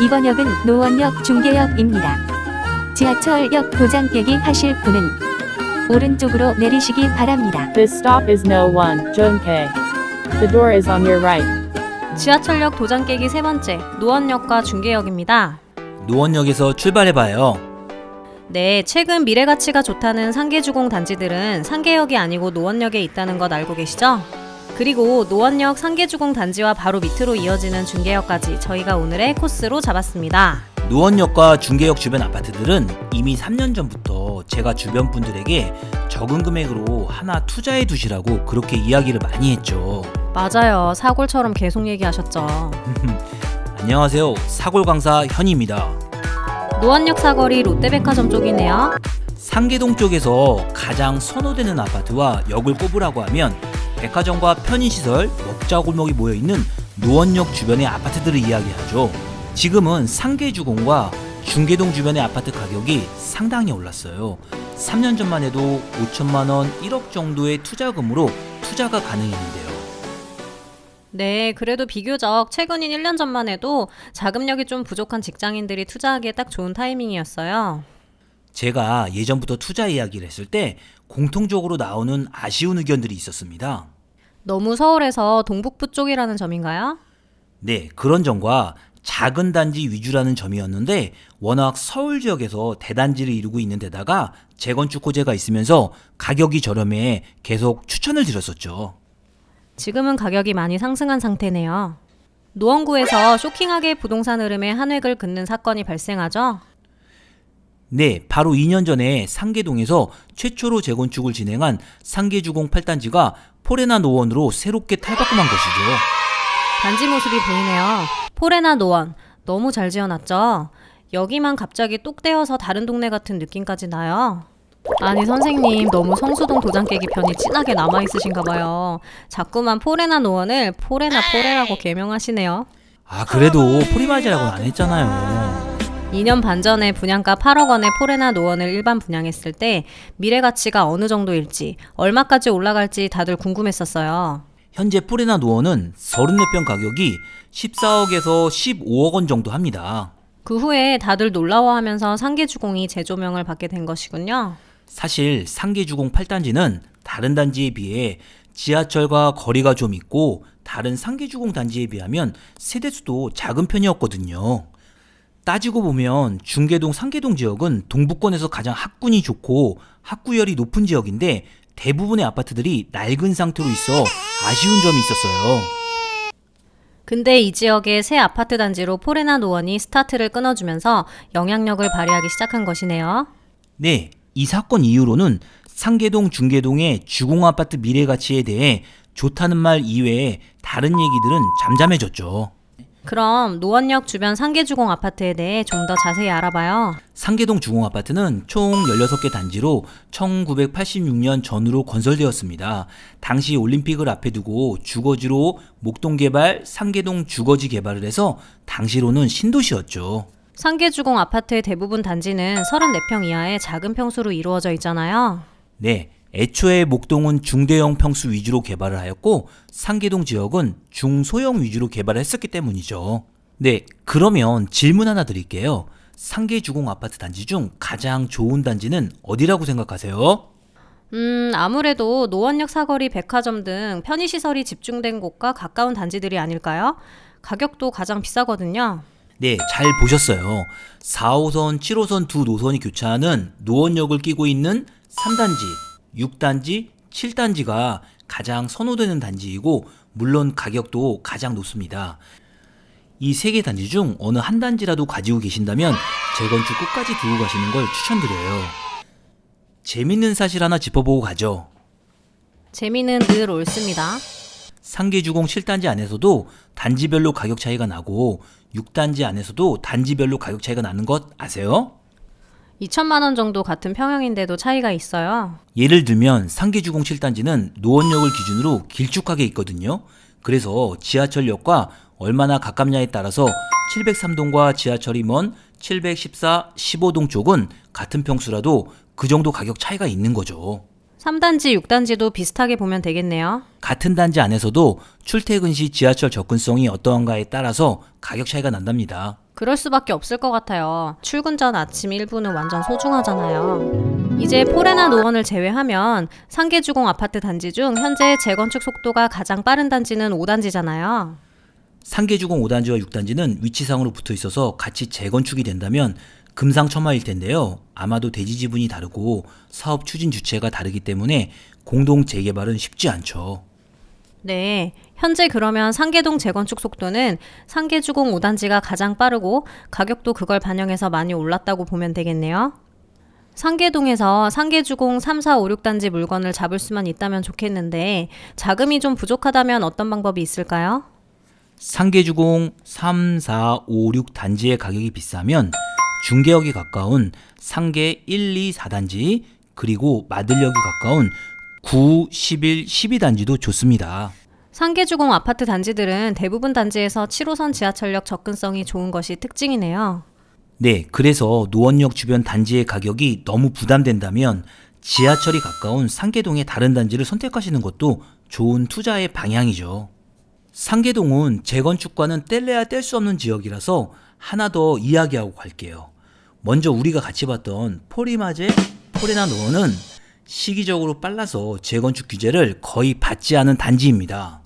이번 역은 노원역 중계역입니다. 지하철역 도장 깨기 하실 분은 오른쪽으로 내리시기 바랍니다. This stop is No 1, Junke. The door is on your right. 지하철역 도장 깨기 세 번째, 노원역과 중계역입니다. 노원역에서 출발해봐요. 네, 최근 미래 가치가 좋다는 상계주공 단지들은 상계역이 아니고 노원역에 있다는 것 알고 계시죠? 그리고 노원역 상계주공 단지와 바로 밑으로 이어지는 중계역까지 저희가 오늘의 코스로 잡았습니다. 노원역과 중계역 주변 아파트들은 이미 3년 전부터 제가 주변 분들에게 적은 금액으로 하나 투자해 두시라고 그렇게 이야기를 많이 했죠. 맞아요. 사골처럼 계속 얘기하셨죠. 안녕하세요. 사골 강사 현입니다. 노원역 사거리 롯데백화점 쪽이네요. 상계동 쪽에서 가장 선호되는 아파트와 역을 꼽으라고 하면 백화점과 편의시설, 먹자골목이 모여있는 노원역 주변의 아파트들을 이야기하죠. 지금은 상계주공과 중계동 주변의 아파트 가격이 상당히 올랐어요. 3년 전만 해도 5천만원, 1억 정도의 투자금으로 투자가 가능했는데요. 네, 그래도 비교적 최근인 1년 전만 해도 자금력이 좀 부족한 직장인들이 투자하기에 딱 좋은 타이밍이었어요. 제가 예전부터 투자 이야기를 했을 때 공통적으로 나오는 아쉬운 의견들이 있었습니다. 너무 서울에서 동북부 쪽이라는 점인가요? 네, 그런 점과 작은 단지 위주라는 점이었는데 워낙 서울 지역에서 대단지를 이루고 있는 데다가 재건축 호재가 있으면서 가격이 저렴해 계속 추천을 드렸었죠. 지금은 가격이 많이 상승한 상태네요. 노원구에서 쇼킹하게 부동산 흐름에 한 획을 긋는 사건이 발생하죠? 네, 바로 2년 전에 상계동에서 최초로 재건축을 진행한 상계주공 8단지가 포레나 노원으로 새롭게 탈바꿈한 것이죠. 단지 모습이 보이네요. 포레나 노원, 너무 잘 지어놨죠? 여기만 갑자기 똑 떼어서 다른 동네 같은 느낌까지 나요. 아니 선생님, 너무 성수동 도장 깨기 편이 진하게 남아있으신가 봐요. 자꾸만 포레나 노원을 포레라고 개명하시네요. 아, 그래도 포리마지라고는 안 했잖아요. 2년 반 전에 분양가 8억 원의 포레나 노원을 일반 분양했을 때 미래 가치가 어느 정도일지, 얼마까지 올라갈지 다들 궁금했었어요. 현재 포레나 노원은 34평 가격이 14억에서 15억 원 정도 합니다. 그 후에 다들 놀라워하면서 상계주공이 재조명을 받게 된 것이군요. 사실 상계주공 8단지는 다른 단지에 비해 지하철과 거리가 좀 있고 다른 상계주공 단지에 비하면 세대수도 작은 편이었거든요. 따지고 보면 중계동, 상계동 지역은 동부권에서 가장 학군이 좋고 학구열이 높은 지역인데 대부분의 아파트들이 낡은 상태로 있어 아쉬운 점이 있었어요. 근데 이 지역의 새 아파트 단지로 포레나 노원이 스타트를 끊어주면서 영향력을 발휘하기 시작한 것이네요. 네, 이 사건 이후로는 상계동, 중계동의 주공아파트 미래 가치에 대해 좋다는 말 이외에 다른 얘기들은 잠잠해졌죠. 그럼 노원역 주변 상계주공 아파트에 대해 좀 더 자세히 알아봐요. 상계동 주공아파트는 총 16개 단지로 1986년 전후로 건설되었습니다. 당시 올림픽을 앞에 두고 주거지로 목동개발, 상계동 주거지 개발을 해서 당시로는 신도시였죠. 상계주공 아파트의 대부분 단지는 34평 이하의 작은 평수로 이루어져 있잖아요. 네, 애초에 목동은 중대형 평수 위주로 개발을 하였고 상계동 지역은 중소형 위주로 개발을 했었기 때문이죠. 네, 그러면 질문 하나 드릴게요. 상계주공 아파트 단지 중 가장 좋은 단지는 어디라고 생각하세요? 아무래도 노원역 사거리 백화점 등 편의시설이 집중된 곳과 가까운 단지들이 아닐까요? 가격도 가장 비싸거든요. 네, 잘 보셨어요. 4호선, 7호선 두 노선이 교차하는 노원역을 끼고 있는 3단지, 6단지, 7단지가 가장 선호되는 단지이고 물론 가격도 가장 높습니다. 이 세 개 단지 중 어느 한 단지라도 가지고 계신다면 재건축 끝까지 두고 가시는 걸 추천드려요. 재밌는 사실 하나 짚어보고 가죠. 재미는 늘 옳습니다. 상계주공 7단지 안에서도 단지별로 가격 차이가 나고 6단지 안에서도 단지별로 가격 차이가 나는 것 아세요? 2천만 원 정도 같은 평형인데도 차이가 있어요. 예를 들면 상계주공 7단지는 노원역을 기준으로 길쭉하게 있거든요. 그래서 지하철역과 얼마나 가깝냐에 따라서 703동과 지하철이 먼 714, 15동 쪽은 같은 평수라도 그 정도 가격 차이가 있는 거죠. 3단지, 6단지도 비슷하게 보면 되겠네요. 같은 단지 안에서도 출퇴근 시 지하철 접근성이 어떠한가에 따라서 가격 차이가 난답니다. 그럴 수밖에 없을 것 같아요. 출근 전 아침 1분은 완전 소중하잖아요. 이제 포레나 노원을 제외하면 상계주공 아파트 단지 중 현재 재건축 속도가 가장 빠른 단지는 5단지잖아요. 상계주공 5단지와 6단지는 위치상으로 붙어 있어서 같이 재건축이 된다면 금상첨화일 텐데요. 아마도 대지 지분이 다르고 사업 추진 주체가 다르기 때문에 공동 재개발은 쉽지 않죠. 네, 현재 그러면 상계동 재건축 속도는 상계주공 5단지가 가장 빠르고 가격도 그걸 반영해서 많이 올랐다고 보면 되겠네요. 상계동에서 상계주공 3, 4, 5, 6단지 물건을 잡을 수만 있다면 좋겠는데 자금이 좀 부족하다면 어떤 방법이 있을까요? 상계주공 3, 4, 5, 6 단지의 가격이 비싸면 중계역이 가까운 상계 1, 2, 4단지 그리고 마들역이 가까운 9, 11, 12단지도 좋습니다. 상계주공 아파트 단지들은 대부분 단지에서 7호선 지하철역 접근성이 좋은 것이 특징이네요. 네, 그래서 노원역 주변 단지의 가격이 너무 부담된다면 지하철이 가까운 상계동의 다른 단지를 선택하시는 것도 좋은 투자의 방향이죠. 상계동은 재건축과는 뗄래야 뗄 수 없는 지역이라서 하나 더 이야기하고 갈게요. 먼저 우리가 같이 봤던 포리마제, 포레나 노원은 시기적으로 빨라서 재건축 규제를 거의 받지 않은 단지입니다.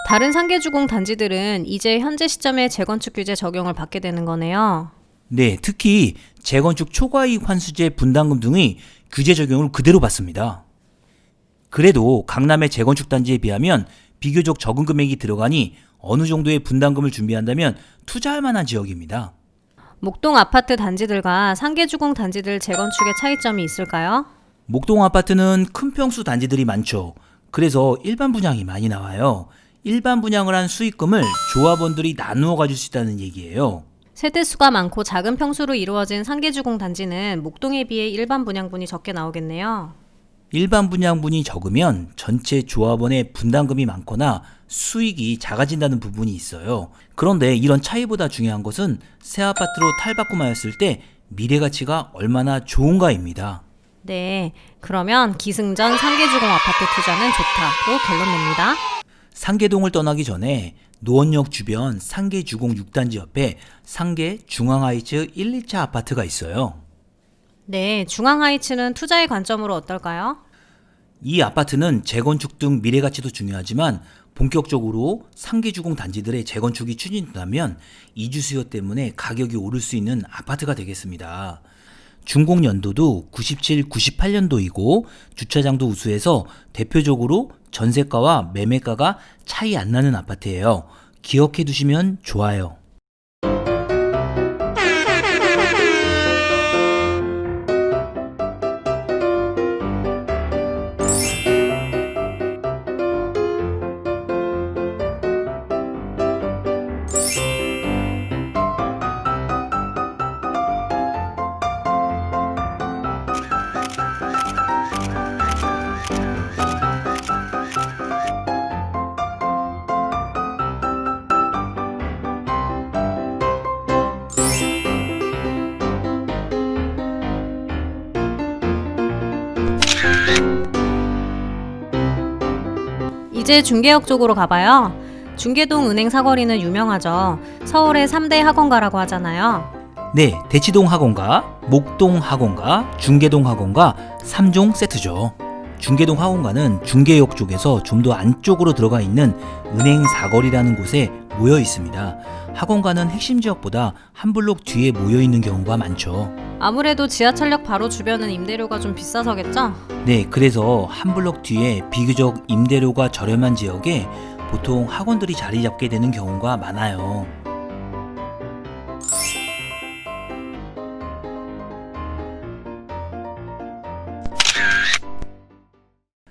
다른 상계주공 단지들은 이제 현재 시점에 재건축 규제 적용을 받게 되는 거네요. 네, 특히 재건축 초과이익 환수제 분담금 등의 규제 적용을 그대로 받습니다. 그래도 강남의 재건축 단지에 비하면 비교적 적은 금액이 들어가니 어느 정도의 분담금을 준비한다면 투자할 만한 지역입니다. 목동 아파트 단지들과 상계주공 단지들 재건축의 차이점이 있을까요? 목동 아파트는 큰 평수 단지들이 많죠. 그래서 일반 분양이 많이 나와요. 일반 분양을 한 수익금을 조합원들이 나누어 가질 수 있다는 얘기예요. 세대수가 많고 작은 평수로 이루어진 상계주공 단지는 목동에 비해 일반 분양분이 적게 나오겠네요. 일반 분양분이 적으면 전체 조합원의 분담금이 많거나 수익이 작아진다는 부분이 있어요. 그런데 이런 차이보다 중요한 것은 새 아파트로 탈바꿈하였을 때 미래 가치가 얼마나 좋은가입니다. 네, 그러면 기승전 상계주공 아파트 투자는 좋다로 결론 냅니다. 상계동을 떠나기 전에 노원역 주변 상계주공 6단지 옆에 상계 중앙하이츠 1, 2차 아파트가 있어요. 네, 중앙하이츠는 투자의 관점으로 어떨까요? 이 아파트는 재건축 등 미래 가치도 중요하지만 본격적으로 상계주공 단지들의 재건축이 추진된다면 이주 수요 때문에 가격이 오를 수 있는 아파트가 되겠습니다. 준공 연도도 97, 98년도이고 주차장도 우수해서 대표적으로 전세가와 매매가가 차이 안 나는 아파트예요. 기억해 두시면 좋아요. 이제 중계역 쪽으로 가봐요. 중계동 은행 사거리는 유명하죠. 서울의 3대 학원가라고 하잖아요. 네, 대치동 학원가, 목동 학원가, 중계동 학원가 3종 세트죠. 중계동 학원가는 중계역 쪽에서 좀 더 안쪽으로 들어가 있는 은행 사거리라는 곳에 모여 있습니다. 학원가는 핵심 지역보다 한 블록 뒤에 모여 있는 경우가 많죠. 아무래도 지하철역 바로 주변은 임대료가 좀 비싸서겠죠? 네, 그래서 한 블록 뒤에 비교적 임대료가 저렴한 지역에 보통 학원들이 자리 잡게 되는 경우가 많아요.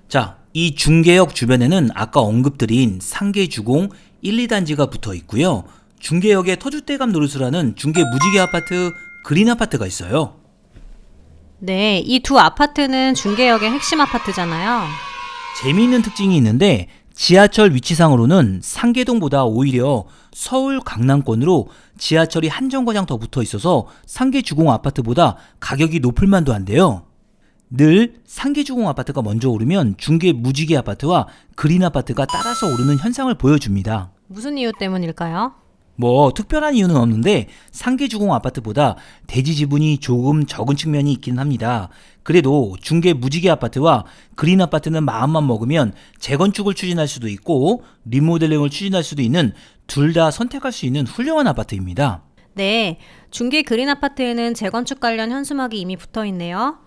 자, 이 중계역 주변에는 아까 언급드린 상계주공 1, 2단지가 붙어 있고요. 중계역에 터줏대감 노릇을 중계 무지개 아파트, 그린 아파트가 있어요. 네, 이 두 아파트는 중계역의 핵심 아파트잖아요. 재미있는 특징이 있는데 지하철 위치상으로는 상계동보다 오히려 서울 강남권으로 지하철이 한 정거장 더 붙어 있어서 상계주공 아파트보다 가격이 높을 만도 한데요. 늘 상계주공 아파트가 먼저 오르면 중계 무지개 아파트와 그린 아파트가 따라서 오르는 현상을 보여줍니다. 무슨 이유 때문일까요? 뭐 특별한 이유는 없는데 상계주공 아파트보다 대지 지분이 조금 적은 측면이 있긴 합니다. 그래도 중계 무지개 아파트와 그린 아파트는 마음만 먹으면 재건축을 추진할 수도 있고 리모델링을 추진할 수도 있는 둘 다 선택할 수 있는 훌륭한 아파트입니다. 네, 중계 그린 아파트에는 재건축 관련 현수막이 이미 붙어 있네요.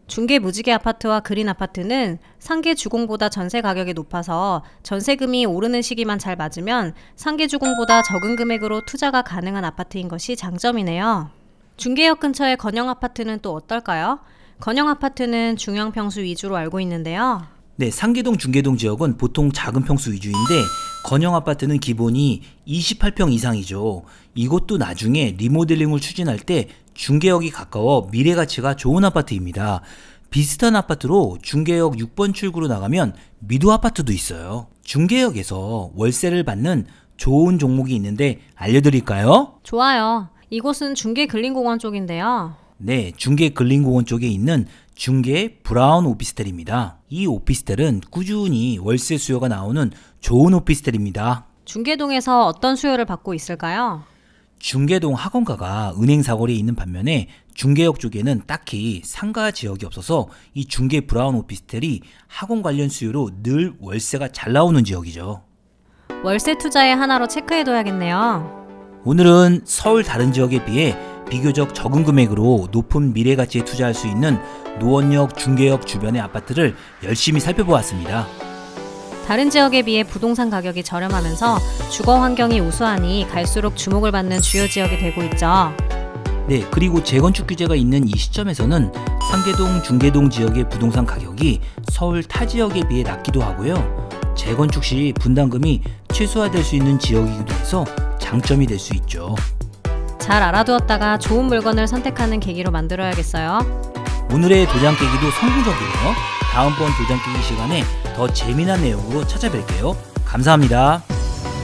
중계 무지개 아파트와 그린 아파트는 상계 주공보다 전세 가격이 높아서 전세금이 오르는 시기만 잘 맞으면 상계 주공보다 적은 금액으로 투자가 가능한 아파트인 것이 장점이네요. 중계역 근처의 건영 아파트는 또 어떨까요? 건영 아파트는 중형 평수 위주로 알고 있는데요. 네, 상계동 중계동 지역은 보통 작은 평수 위주인데 건영 아파트는 기본이 28평 이상이죠. 이것도 나중에 리모델링을 추진할 때 중계역이 가까워 미래 가치가 좋은 아파트입니다. 비슷한 아파트로 중계역 6번 출구로 나가면 미도 아파트도 있어요. 중계역에서 월세를 받는 좋은 종목이 있는데 알려드릴까요? 좋아요. 이곳은 중계 근린공원 쪽인데요. 네, 중계 근린공원 쪽에 있는 중계 브라운 오피스텔입니다. 이 오피스텔은 꾸준히 월세 수요가 나오는 좋은 오피스텔입니다. 중계동에서 어떤 수요를 받고 있을까요? 중계동 학원가가 은행 사거리에 있는 반면에 중계역 쪽에는 딱히 상가 지역이 없어서 이 중계 브라운 오피스텔이 학원 관련 수요로 늘 월세가 잘 나오는 지역이죠. 월세 투자의 하나로 체크해둬야겠네요. 오늘은 서울 다른 지역에 비해 비교적 적은 금액으로 높은 미래 가치에 투자할 수 있는 노원역, 중계역 주변의 아파트를 열심히 살펴보았습니다. 다른 지역에 비해 부동산 가격이 저렴하면서 주거 환경이 우수하니 갈수록 주목을 받는 주요 지역이 되고 있죠. 네, 그리고 재건축 규제가 있는 이 시점에서는 상계동, 중계동 지역의 부동산 가격이 서울 타 지역에 비해 낮기도 하고요. 재건축 시 분담금이 최소화될 수 있는 지역이기도 해서 장점이 될 수 있죠. 잘 알아두었다가 좋은 물건을 선택하는 계기로 만들어야겠어요. 오늘의 도장 깨기도 성공적이네요. 다음번 도장 깨기 시간에 더 재미난 내용으로 찾아뵐게요. 감사합니다.